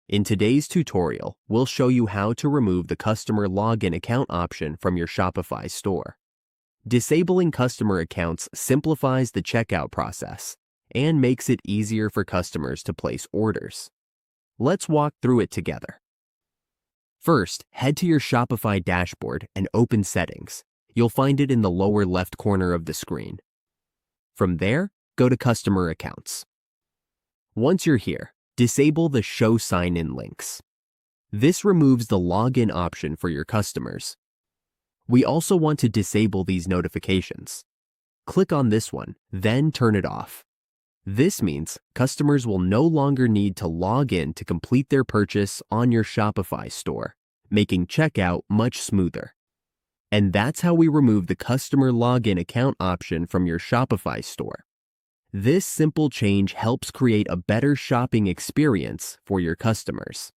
In today's tutorial, we'll show you how to remove the customer login account option from your Shopify store. Disabling customer accounts simplifies the checkout process and makes it easier for customers to place orders. Let's walk through it together. First, head to your Shopify dashboard and open Settings. You'll find it in the lower left corner of the screen. From there, go to Customer Accounts. Once you're here, disable the Show Sign-In links. This removes the login option for your customers. We also want to disable these notifications. Click on this one, then turn it off. This means customers will no longer need to log in to complete their purchase on your Shopify store, making checkout much smoother. And that's how we remove the customer login account option from your Shopify store. This simple change helps create a better shopping experience for your customers.